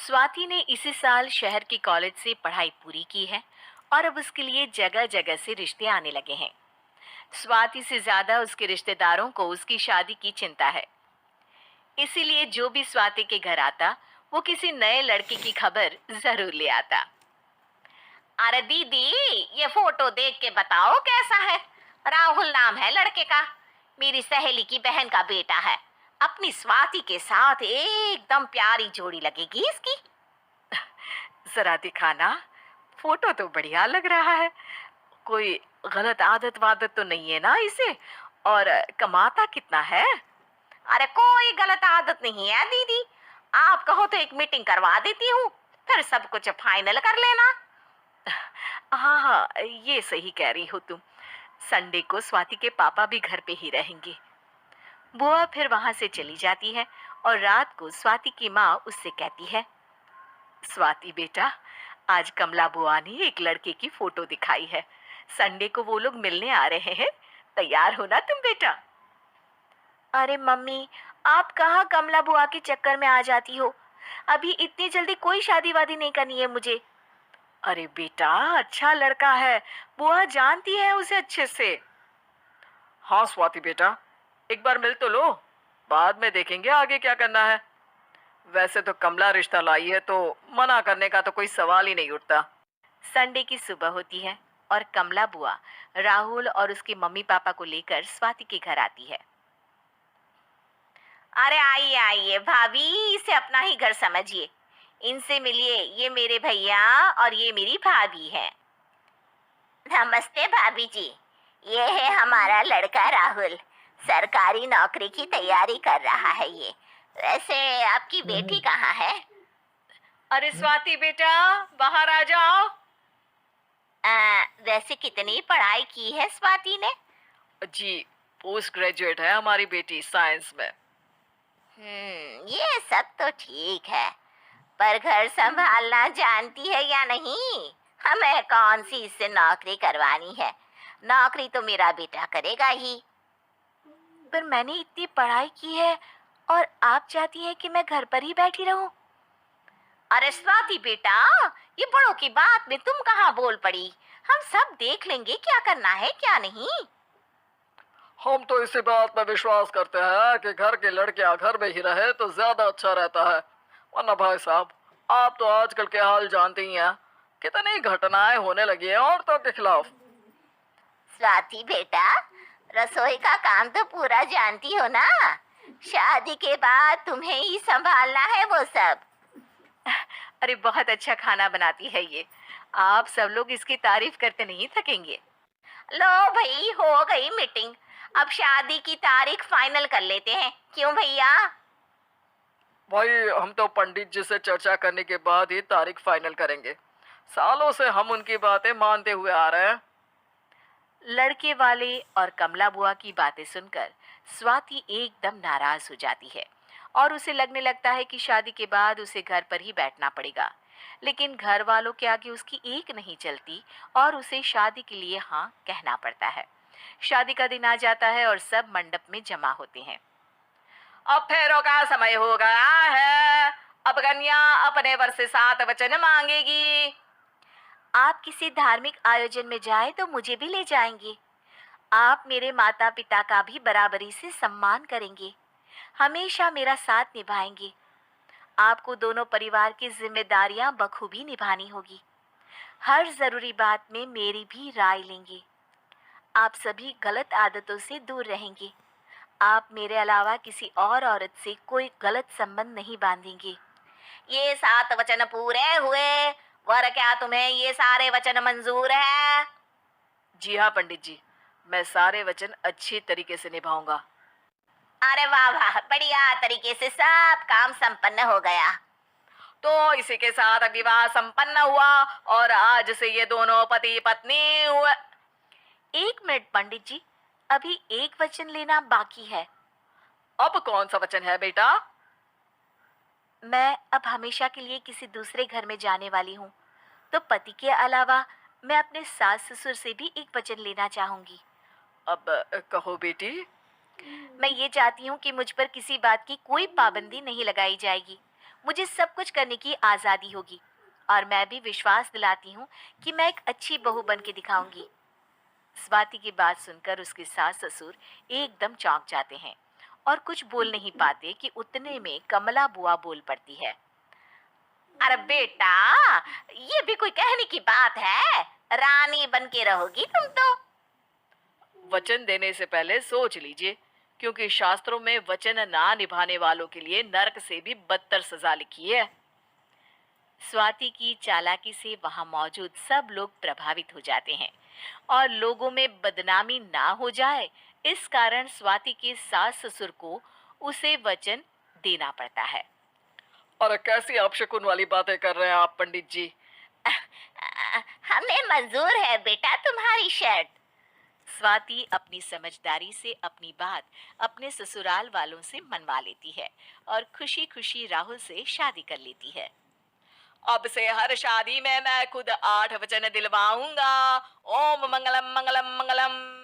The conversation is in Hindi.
स्वाति ने इसी साल शहर के कॉलेज से पढ़ाई पूरी की है और अब उसके लिए जगह जगह से रिश्ते आने लगे हैं। स्वाति से ज्यादा उसके रिश्तेदारों को उसकी शादी की चिंता है। इसीलिए जो भी स्वाति के घर आता वो किसी नए लड़के की खबर जरूर ले आता। अरे दीदी, ये फोटो देख के बताओ कैसा है। राहुल नाम है लड़के का। मेरी सहेली की बहन का बेटा है। अपनी स्वाति के साथ एकदम प्यारी जोड़ी लगेगी इसकी। जरा दिखाना। फोटो तो बढ़िया लग रहा है। कोई गलत आदत वादत तो नहीं है ना इसे? और कमाता कितना है? अरे कोई गलत आदत नहीं है दीदी। आप कहो तो एक मीटिंग करवा देती हूँ, फिर सब कुछ फाइनल कर लेना। हाँ हाँ, ये सही कह रही हो तुम। संडे को स्वाति के पापा भी घर पे ही रहेंगे। बुआ फिर वहां से चली जाती है और रात को स्वाति की माँ उससे कहती है, स्वाति बेटा, आज कमला बुआ ने एक लड़के की फोटो दिखाई है। संडे को वो लोग मिलने आ रहे हैं। तैयार हो ना तुम बेटा? अरे मम्मी, आप कहाँ कमला बुआ के चक्कर में आ जाती हो। अभी इतनी जल्दी कोई शादी वादी नहीं करनी है मुझे। अरे बेटा, अच्छा लड़का है, बुआ जानती है उसे अच्छे से। हाँ स्वाति बेटा, एक बार मिल तो लो, बाद में देखेंगे आगे क्या करना है। वैसे तो कमला रिश्ता लाई है तो मना करने का तो कोई सवाल ही नहीं उठता। संडे की सुबह होती है और कमला बुआ राहुल और उसके मम्मी पापा को लेकर स्वाति के घर आती है। अरे आइए आइए भाभी, इसे अपना ही घर समझिए। इनसे मिलिए, ये मेरे भैया और ये मेरी भाभी है। नमस्ते भाभी जी। ये है हमारा लड़का राहुल। सरकारी नौकरी की तैयारी कर रहा है ये। वैसे आपकी बेटी कहाँ है? अरे स्वाति बेटा, बाहर आ जाओ। वैसे कितनी पढ़ाई की है स्वाति ने? जी, पोस्ट ग्रेजुएट है हमारी बेटी साइंस में। ये सब तो ठीक है, पर घर संभालना जानती है या नहीं? हमें कौन सी इससे नौकरी करवानी है। नौकरी तो मेरा बेटा करेगा ही। पर मैंने इतनी पढ़ाई की है और आप चाहती हैं कि मैं घर पर ही बैठी रहूं? अरे स्वाति बेटा, ये बड़ों की बात में तुम कहाँ बोल पड़ी। हम सब देख लेंगे क्या करना है क्या नहीं। हम तो इसी बात पर विश्वास करते हैं कि घर के लड़कियां घर में ही रहे तो ज्यादा अच्छा रहता है। वरना भाई साहब, आप तो आजकल के हाल जानते ही हैं, कितनी घटनाएं होने लगी हैं औरतों के खिलाफ। स्वाति बेटा, रसोई का काम तो पूरा जानती हो ना। शादी के बाद तुम्हें ही संभालना है वो सब। अरे बहुत अच्छा खाना बनाती है ये। आप सब लोग इसकी तारीफ करते नहीं थकेंगे। लो भाई, हो गई मीटिंग। अब शादी की तारीख फाइनल कर लेते हैं, क्यों भैया? भाई, हम तो पंडित जी से चर्चा करने के बाद ही तारीख फाइनल करेंगे। सालों से हम उनकी बातें मानते हुए आ रहे हैं। लड़के वाले और कमला बुआ की बातें सुनकर स्वाति एकदम नाराज हो जाती है और उसे लगने लगता है कि शादी के बाद उसे घर पर ही बैठना पड़ेगा। लेकिन घर वालों के आगे उसकी एक नहीं चलती और उसे शादी के लिए हाँ कहना पड़ता है। शादी का दिन आ जाता है और सब मंडप में जमा होते हैं। अब फेरों का समय हो गया है। अब कन्या अपने वर से 7 वचन मांगेगी। आप किसी धार्मिक आयोजन में जाए तो मुझे भी ले जाएंगे। आप मेरे माता पिता का भी बराबरी से सम्मान करेंगे, हमेशा मेरा साथ निभाएंगे। आपको दोनों परिवार की जिम्मेदारियां बखूबी निभानी होगी। हर जरूरी बात में मेरी भी राय लेंगे। आप सभी गलत आदतों से दूर रहेंगे। आप मेरे अलावा किसी और औरत से कोई गलत संबंध नहीं बांधेंगे। ये 7 वचन पूरे हुए। वर क्या तुम्हें ये सारे वचन मंजूर है? जी हाँ पंडित जी, मैं सारे वचन अच्छी तरीके से निभाऊंगा। अरे वाह वाह, बढ़िया तरीके से सब काम संपन्न हो गया। तो इसी के साथ विवाह संपन्न हुआ और आज से ये दोनों पति पत्नी हुए। 1 मिनट पंडित जी, अभी एक वचन लेना बाकी है। अब कौन सा वचन है बेटा? मैं अब हमेशा के लिए किसी दूसरे घर में जाने वाली हूँ, तो पति के अलावा मैं अपने सास ससुर से भी एक वचन लेना चाहूंगी। अब कहो बेटी। मैं ये चाहती हूँ कि मुझ पर किसी बात की कोई पाबंदी नहीं लगाई जाएगी। मुझे सब कुछ करने की आजादी होगी और मैं भी विश्वास दिलाती हूँ कि मैं एक अच्छी बहू बन के दिखाऊंगी। स्वाति की बात सुनकर उसके सास ससुर एकदम चौंक जाते हैं और कुछ बोल नहीं पाते कि उतने में कमला बुआ बोल पड़ती है। अरे बेटा, ये भी कोई कहने की बात है? रानी बन के रहोगी तुम तो। वचन देने से पहले सोच लीजिए, क्योंकि शास्त्रों में वचन ना निभाने वालों के लिए नरक से भी बदतर सजा लिखी है। स्वाति की चालाकी से वहां मौजूद सब लोग प्रभावित हो जाते हैं और लोगों में बदनामी ना हो जाए, इस कारण स्वाति के सास ससुर को उसे वचन देना पड़ता है। और कैसी अपशकुन वाली बातें कर रहे हैं आप पंडित जी? हमें मंजूर है बेटा तुम्हारी शर्त। स्वाति अपनी समझदारी से अपनी बात अपने ससुराल वालों से मनवा लेती है और खुशी खुशी राहुल से शादी कर लेती है। अब से हर शादी में मैं खुद 8 वचन दिलवाऊंगा। ओम मंगलम मंगलम मंगलम।